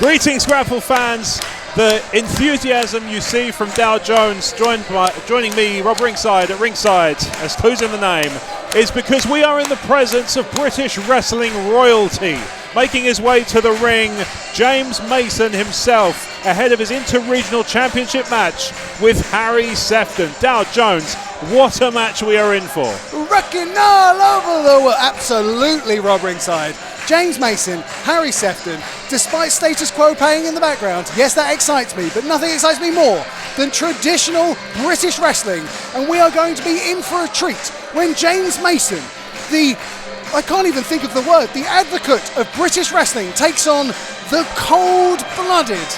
Greetings, Grapple fans. The enthusiasm you see from Dow Jones joining me, Rob Ringside, at ringside, as clues in the name, is because we are in the presence of British wrestling royalty. Making his way to the ring, James Mason himself, ahead of his Inter-Regional Championship match with Harry Sefton. Dow Jones, what a match we are in for. Wrecking all over the world. Absolutely, Rob Ringside. James Mason, Harry Sefton, despite status quo playing in the background, yes, that excites me, but nothing excites me more than traditional British wrestling. And we are going to be in for a treat when James Mason, I can't even think of the word, the advocate of British wrestling, takes on the cold-blooded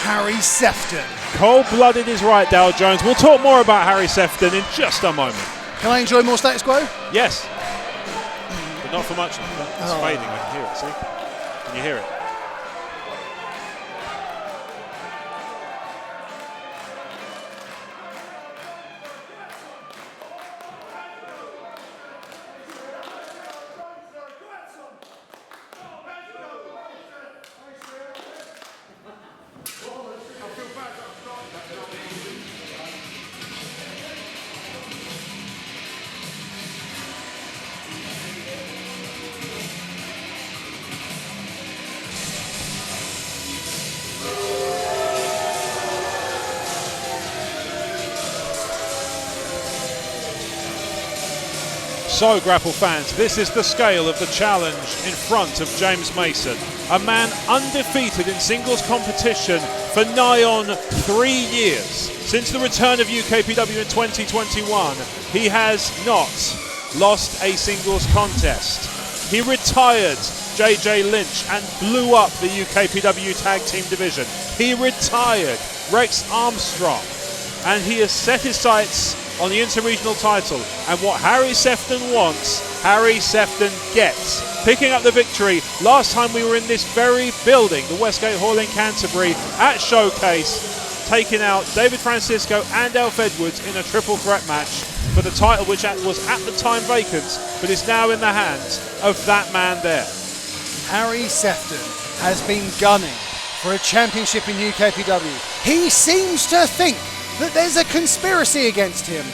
Harry Sefton. Cold-blooded is right, Dow Jones. We'll talk more about Harry Sefton in just a moment. Can I enjoy more status quo? Yes. But not for much longer. It's fading, I can hear it, see? Can you hear it? So, Grapple fans, this is the scale of the challenge in front of James Mason, a man undefeated in singles competition for nigh on 3 years. Since the return of UKPW in 2021, he has not lost a singles contest. He retired JJ Lynch and blew up the UKPW tag team division. He retired Rex Armstrong, and he has set his sights on the Inter-Regional title, and what Harry Sefton wants, Harry Sefton gets. Picking up the victory last time we were in this very building, the Westgate Hall in Canterbury, at Showcase, taking out David Francisco and Alf Edwards in a triple threat match for the title, which was at the time vacant, but is now in the hands of that man there. Harry Sefton has been gunning for a championship in UKPW. He seems to think that there's a conspiracy against him.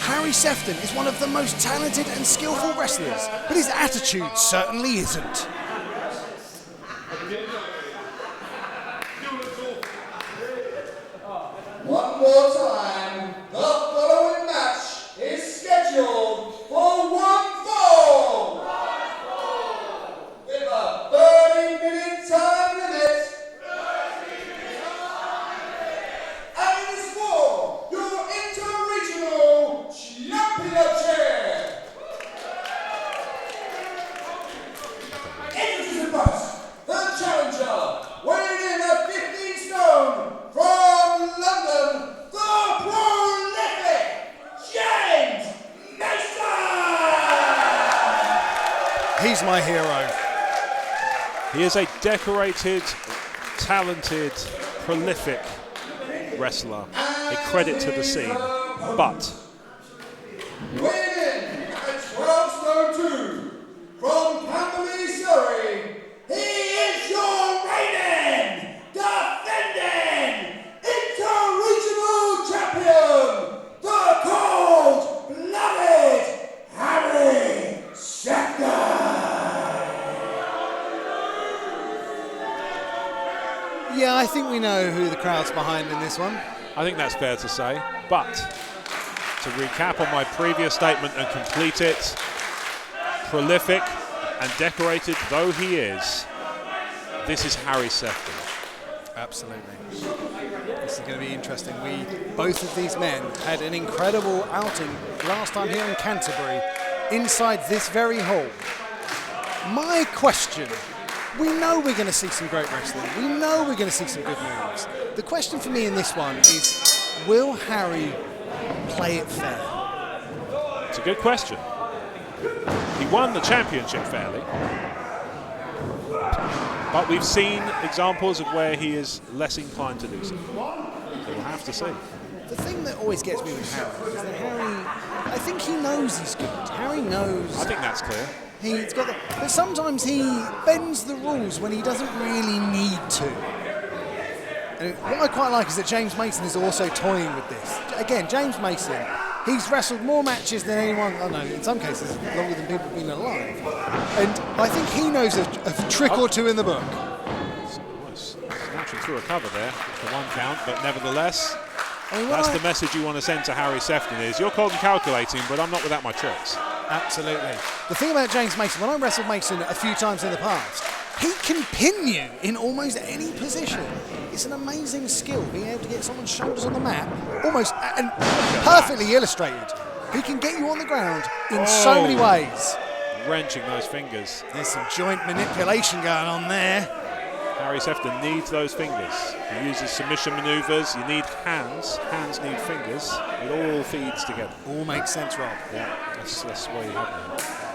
Harry Sefton is one of the most talented and skillful wrestlers, but his attitude certainly isn't. One more time, the following match is scheduled for one fall. With a 30-minute time limit. He's my hero. He is a decorated, talented, prolific wrestler. A credit to the scene. But weighing in at 12 stone 2 from Canterbury, Surrey, he is your reigning, defending, Inter-Regional champion, the cold-blooded Harry Sefton. Yeah, I think we know who the crowd's behind in this one. I think that's fair to say. But to recap on my previous statement and complete it, prolific and decorated though he is, this is Harry Sefton. Absolutely. This is going to be interesting. Both of these men had an incredible outing last time here in Canterbury, inside this very hall. My question, we know we're going to see some great wrestling. We know we're going to see some good moves. The question for me in this one is, will Harry play it fair? It's a good question. He won the championship fairly, but we've seen examples of where he is less inclined to do so. So we'll have to see. The thing that always gets me with Harry is that Harry, I think he knows he's good. Harry knows. I think that's clear. He's got but sometimes he bends the rules when he doesn't really need to. And what I quite like is that James Mason is also toying with this. Again, James Mason, he's wrestled more matches than anyone, I don't know, in some cases longer than people have been alive. And I think he knows a trick or two in the book. Snatching through a cover there for 1 count, but nevertheless, I mean, that's the message you want to send to Harry Sefton is, you're cold and calculating, but I'm not without my tricks. Absolutely. The thing about James Mason, when I wrestled Mason a few times in the past, he can pin you in almost any position. It's an amazing skill, being able to get someone's shoulders on the mat, almost and perfectly illustrated. He can get you on the ground in so many ways. Wrenching those fingers. There's some joint manipulation going on there. Harry Sefton needs those fingers. He uses submission maneuvers. You need hands. Hands need fingers. It all feeds together. All makes sense, Rob. Yeah, that's what you have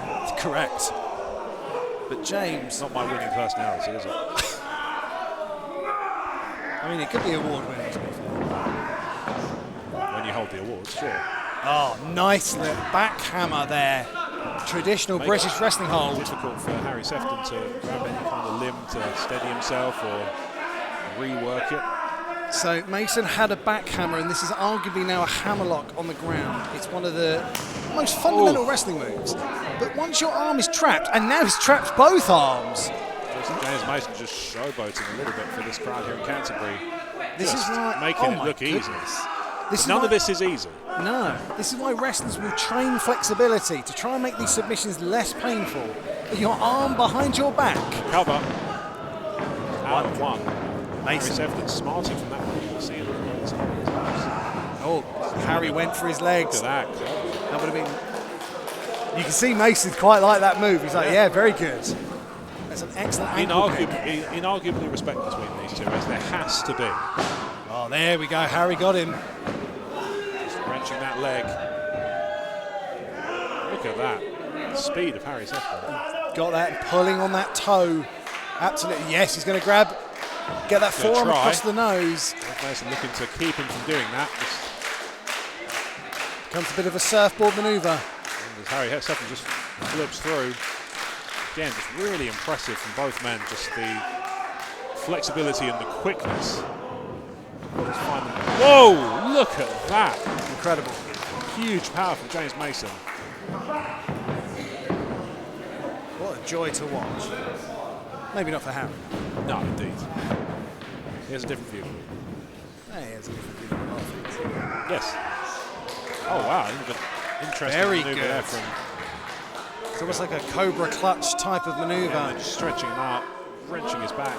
now. Correct. But James... It's not my winning personality, is it? I mean, it could be award-winning, to be fair. When you hold the awards, sure. Oh, nice little backhammer there. Traditional British wrestling hold. Difficult for Harry Sefton to grab any kind of limb to steady himself or rework it. So Mason had a backhammer, and this is arguably now a hammerlock on the ground. It's one of the most fundamental wrestling moves. But once your arm is trapped, and now he's trapped both arms. James Mason just showboating a little bit for this crowd here in Canterbury. This is like, making it look easy. None of this is easy. No, this is why wrestlers will train flexibility to try and make these submissions less painful. With your arm behind your back. Cover. Out of 1. Mason. Harry Sefton smarting from that one. See him. Oh, Harry went for his legs. Look at that. That would have been... You can see Mason quite like that move. He's like, yeah, very good. That's an excellent ankle pick. Inarguably respect between these two, as there has to be. Oh, there we go. Harry got him. Wrenching that leg. Look at that. The speed of Harry Sefton. Got that, pulling on that toe. Absolutely, yes, he's going to get that forearm across the nose. Mason looking to keep him from doing that. Becomes a bit of a surfboard manoeuvre. As Harry Sefton just flips through. Again, just really impressive from both men. Just the flexibility and the quickness. Whoa, look at that. Incredible. Huge power from James Mason. What a joy to watch. Maybe not for Harry. No, indeed. He has a different view. He has a different view of things. Yes. Oh, wow. Interesting Very maneuver good. there from... It's almost like a cobra clutch type of manoeuvre. Yeah, just stretching him out, wrenching his back.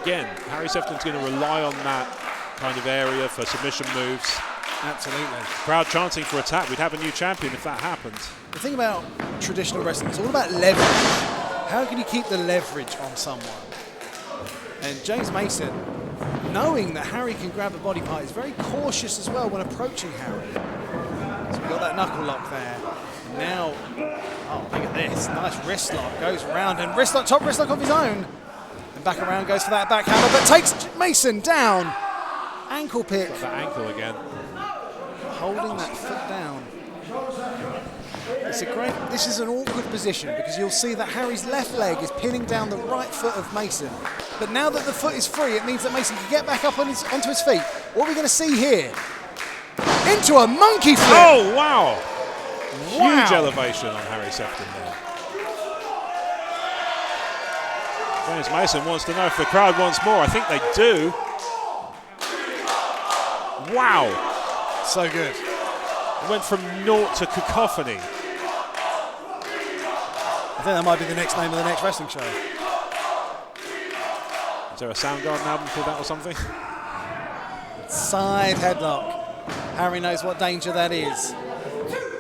Again, Harry Sefton's going to rely on that kind of area for submission moves. Absolutely. Crowd chanting for attack. We'd have a new champion if that happened. The thing about traditional wrestling, it's all about leverage. How can you keep the leverage on someone? And James Mason, knowing that Harry can grab a body part, is very cautious as well when approaching Harry. So we've got that knuckle lock there. And now, oh, look at this. Nice wrist lock. Goes around and wrist lock, top wrist lock of his own. And back around, goes for that backhammer, but takes Mason down. Ankle pick. Got that ankle again. Holding that foot down. This is an awkward position because you'll see that Harry's left leg is pinning down the right foot of Mason. But now that the foot is free, it means that Mason can get back up onto his feet. What are we going to see here? Into a monkey flip. Oh, wow. Huge elevation on Harry Sefton there. James Mason wants to know if the crowd wants more. I think they do. Wow. So good. It went from naught to cacophony. I think that might be the next name of the next wrestling show. Is there a Soundgarden album called that or something? Side headlock. Harry knows what danger that is.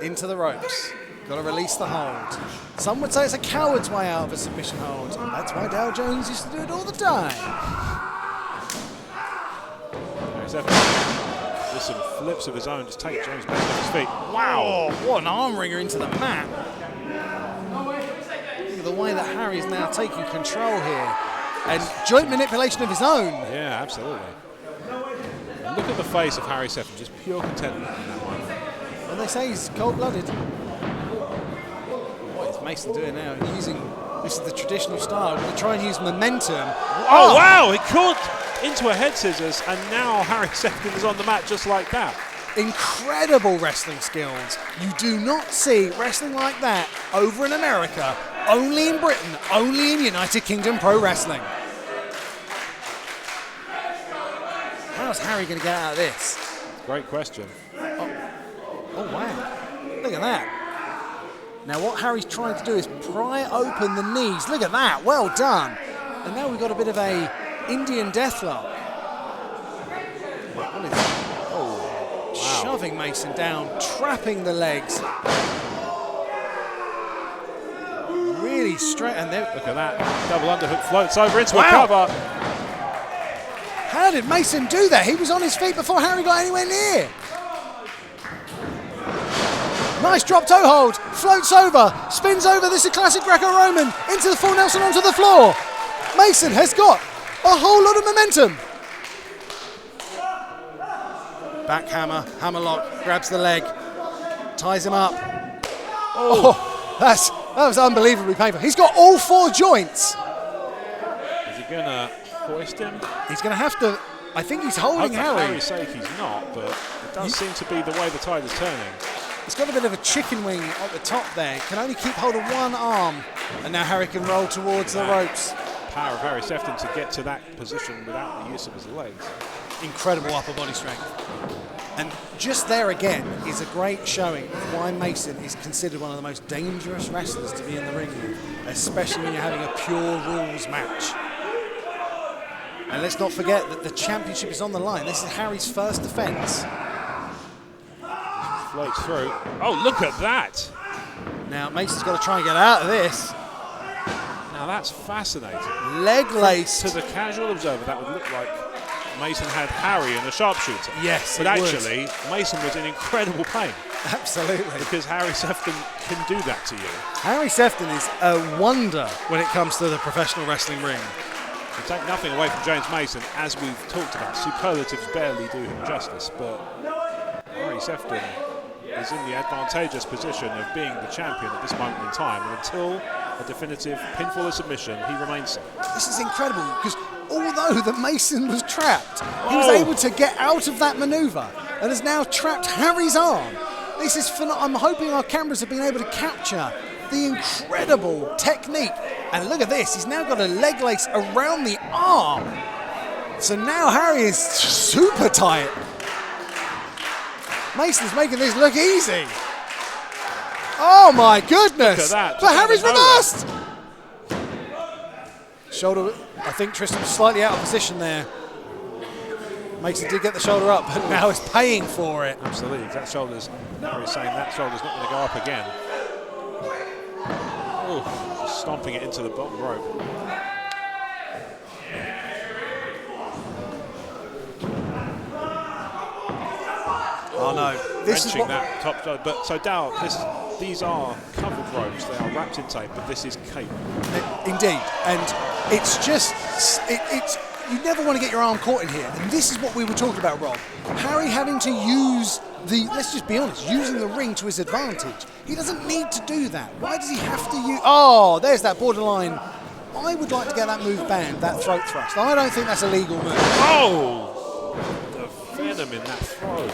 Into the ropes. Got to release the hold. Some would say it's a coward's way out of a submission hold. That's why Dow Jones used to do it all the time. With some flips of his own, just take James Mason off his feet. Wow! Oh, what an arm wringer into the mat. Look at the way that Harry's now taking control here. And joint manipulation of his own. Yeah, absolutely. And look at the face of Harry Sefton, just pure contentment in that one. Well, they say he's cold-blooded. What is Mason doing now? This is the traditional style. Going to try and use momentum. Oh, wow! He caught into a head scissors, and now Harry Sefton is on the mat just like that. Incredible wrestling skills. You do not see wrestling like that over in America, only in Britain, only in United Kingdom Pro Wrestling. How's Harry going to get out of this? Great question. Oh, wow. Look at that. Now what Harry's trying to do is pry open the knees. Look at that. Well done. And now we've got a bit of a Indian deathlock. What is that? Oh, wow. Shoving Mason down, trapping the legs. Really straight. And there. Look at that. Double underhook floats over into Wow. a cover. How did Mason do that? He was on his feet before Harry got anywhere near. Nice drop toe hold, floats over, spins over. This is classic Greco-Roman into the full Nelson onto the floor. Mason has got a whole lot of momentum. Back hammer, hammerlock, grabs the leg, ties him up. Oh, that was unbelievably painful. He's got all four joints. Is he going to hoist him? He's going to have to. I think he's holding For Harry. Harry's sake, he's not, but it does seem to be the way the tide is turning. He's got a bit of a chicken wing at the top there. Can only keep hold of one arm. And now Harry can roll towards the ropes. Power of Harry Sefton to get to that position without the use of his legs. Incredible upper body strength. And just there again is a great showing of why Mason is considered one of the most dangerous wrestlers to be in the ring with, especially when you're having a pure rules match. And let's not forget that the championship is on the line. This is Harry's first defense. Floats through. Oh, look at that! Now Mason's got to try and get out of this. Now that's fascinating. Leg lace. To the casual observer, that would look like Mason had Harry in a sharpshooter. Yes, but it would. actually, Mason was in incredible pain. Absolutely. Because Harry Sefton can do that to you. Harry Sefton is a wonder when it comes to the professional wrestling ring. To take nothing away from James Mason, as we've talked about, superlatives barely do him justice, but Harry Sefton is in the advantageous position of being the champion at this moment in time, and until a definitive pinfall or submission, he remains so. This is incredible, because although that Mason was trapped, he was able to get out of that manoeuvre and has now trapped Harry's arm. This is I'm hoping our cameras have been able to capture the incredible technique. And look at this, he's now got a leg lace around the arm. So now Harry is super tight. Mason's making this look easy. Oh my goodness! Look at that. But Harry's reversed! Shoulder, I think Tristan was slightly out of position there. Mason did get the shoulder up, but now is paying for it. Absolutely, that shoulder's, Harry's saying that shoulder's not going to go up again. Oh, just stomping it into the bottom rope. Oh no, this is what that top, but so Dow, these are covered ropes. They are wrapped in tape, but this is cape. Indeed, and it's just it's you never want to get your arm caught in here. And this is what we were talking about, Rob. Harry having to use let's just be honest, using the ring to his advantage. He doesn't need to do that. Why does he have to use? Oh, there's that borderline. I would like to get that move banned, that throat thrust. I don't think that's a legal move. Oh, the venom in that throw.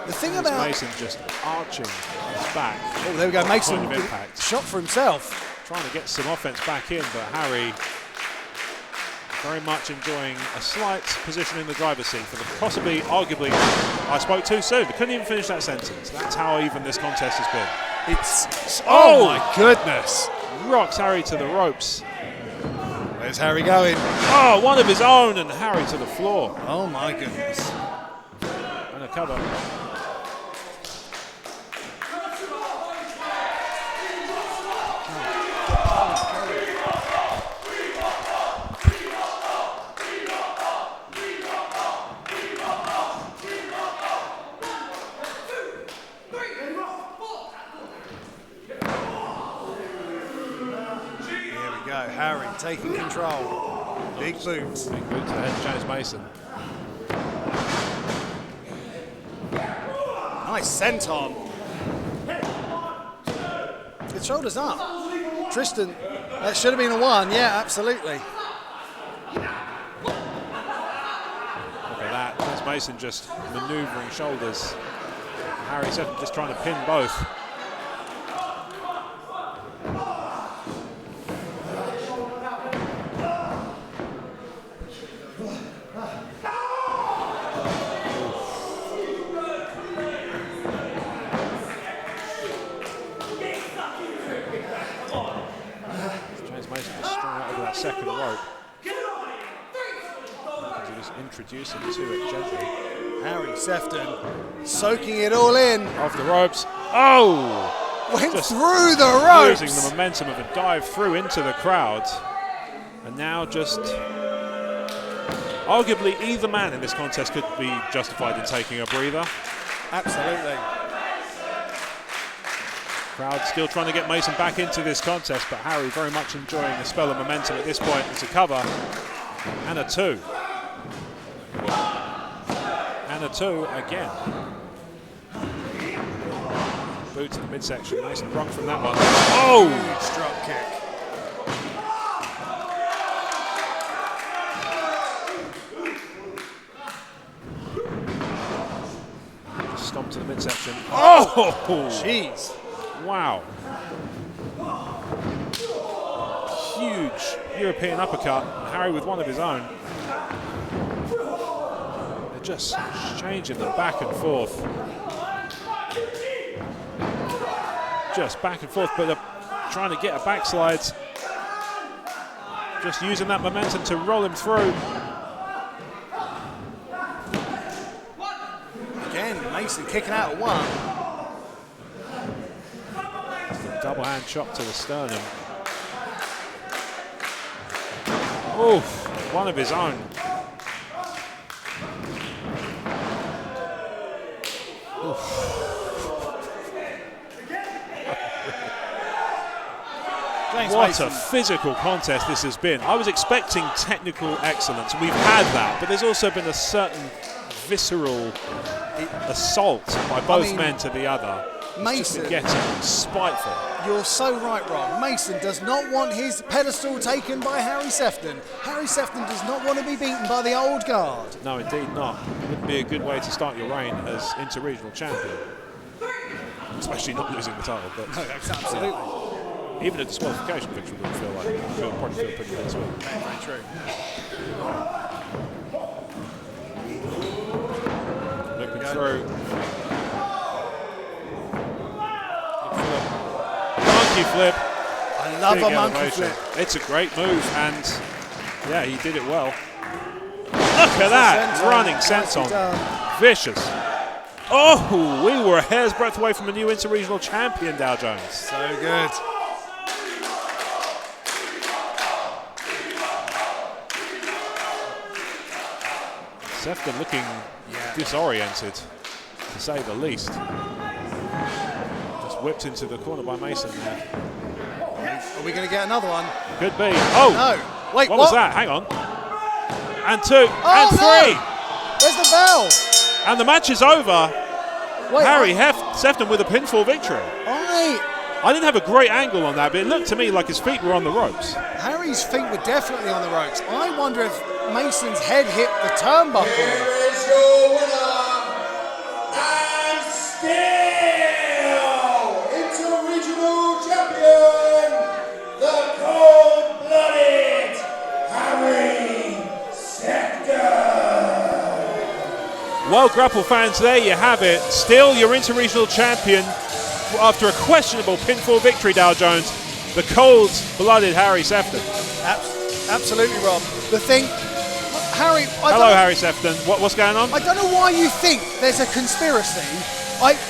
The thing about Mason just arching his back. Oh, there we go. Mason Point of impact. shot for himself. Trying to get some offense back in, but Harry very much enjoying a slight position in the driver's seat for the possibly, arguably, I spoke too soon. I couldn't even finish that sentence. That's how even this contest has been. It's oh my goodness! Rocks Harry to the ropes. Where's Harry going? Oh, one of his own, and Harry to the floor. Oh my goodness! And a cover. Harry taking control. Big boots. Big boots ahead of James Mason. Nice senton. Good shoulders up. Tristan, that should have been a 1. Yeah, absolutely. Look at that. James Mason just manoeuvring shoulders. Harry Sefton just trying to pin both. James Mason just strung out over that second rope. Just introduce him to it gently. Harry Sefton soaking it all in. Off the ropes. Oh! Went Just through the ropes. Using the momentum of a dive through into the crowd. And now just... Arguably, either man in this contest could be justified in taking a breather. Absolutely. Crowd still trying to get Mason back into this contest, but Harry very much enjoying the spell of momentum at this point. It's a cover and a 2. And a 2 again. Boot to the midsection. Mason brung from that one. Oh! Drop kick. Just stomp to the midsection. Oh! Jeez. Wow. Huge European uppercut. Harry with one of his own. They're just changing them back and forth. Just back and forth, but they're trying to get a backslide. Just using that momentum to roll him through. Again, Mason kicking out at 1. Double hand chop to the sternum. Oof, one of his own. Oof. What a physical contest this has been. I was expecting technical excellence, and we've had that, but there's also been a certain visceral assault by both men to the other. Mason, getting spiteful. You're so right, Rob. Mason does not want his pedestal taken by Harry Sefton. Harry Sefton does not want to be beaten by the old guard. No, indeed not. It wouldn't be a good way to start your reign as inter-regional champion. Especially not losing the title. But no, absolutely. Yeah. Even a disqualification victory would feel like probably feel pretty good as well. Very true. Looking through. Monkey flip. I love Big a monkey elevation. flip. It's a great move, and yeah, he did it well. Look at that, running senton. Vicious. Oh, we were a hair's breadth away from a new inter-regional champion, Dow Jones. So good. Sefton looking disoriented, to say the least. Just whipped into the corner by Mason there. Are we going to get another one? Could be. Oh! No. Wait, what was that? Hang on. And 2. Oh, and 3. No. Where's the bell? And the match is over. Wait, Harry Sefton with a pinfall victory. I didn't have a great angle on that, but it looked to me like his feet were on the ropes. Harry's feet were definitely on the ropes. I wonder if Mason's head hit the turnbuckle. Here is your winner, and still inter-regional champion, the cold-blooded Harry Sefton. Well, Grapple fans, there you have it. Still your inter-regional champion after a questionable pinfall victory, Dow Jones. The cold-blooded Harry Sefton. Absolutely, Rob. The thing, Harry... Hello, Harry Sefton. What's going on? I don't know why you think there's a conspiracy.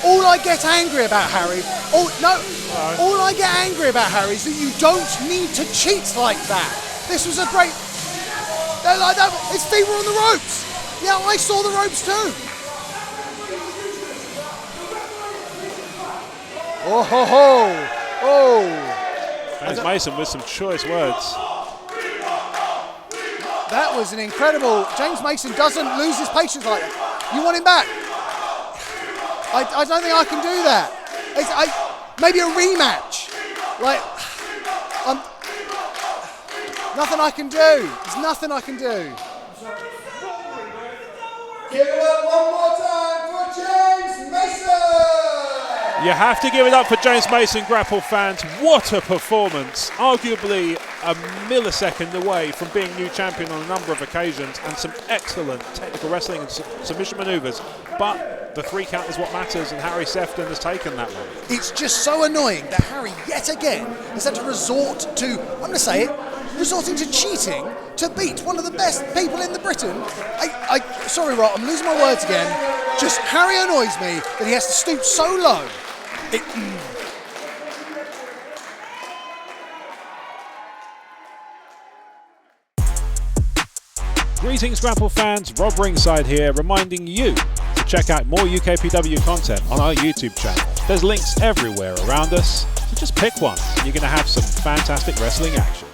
All I get angry about, Harry... All I get angry about, Harry, is that you don't need to cheat like that. This was a great... His feet were on the ropes. Yeah, I saw the ropes too. Oh, ho, ho. Oh. James Mason with some choice words. That was an incredible... James Mason doesn't lose his patience like that. You want him back? I don't think I can do that. Maybe a rematch. Like, nothing I can do. There's nothing I can do. Give it up one more time for James Mason! You have to give it up for James Mason, Grapple fans. What a performance. Arguably a millisecond away from being new champion on a number of occasions, and some excellent technical wrestling and submission manoeuvres. But the 3 count is what matters, and Harry Sefton has taken that one. It's just so annoying that Harry, yet again, has had to resort to, I'm going to say it, resorting to cheating to beat one of the best people in the Britain. Sorry, Rod, I'm losing my words again. Just Harry annoys me that he has to stoop so low. Greetings, Grapple fans. Rob Ringside here, reminding you to check out more UKPW content on our YouTube channel. There's links everywhere around us, so just pick one and you're going to have some fantastic wrestling action.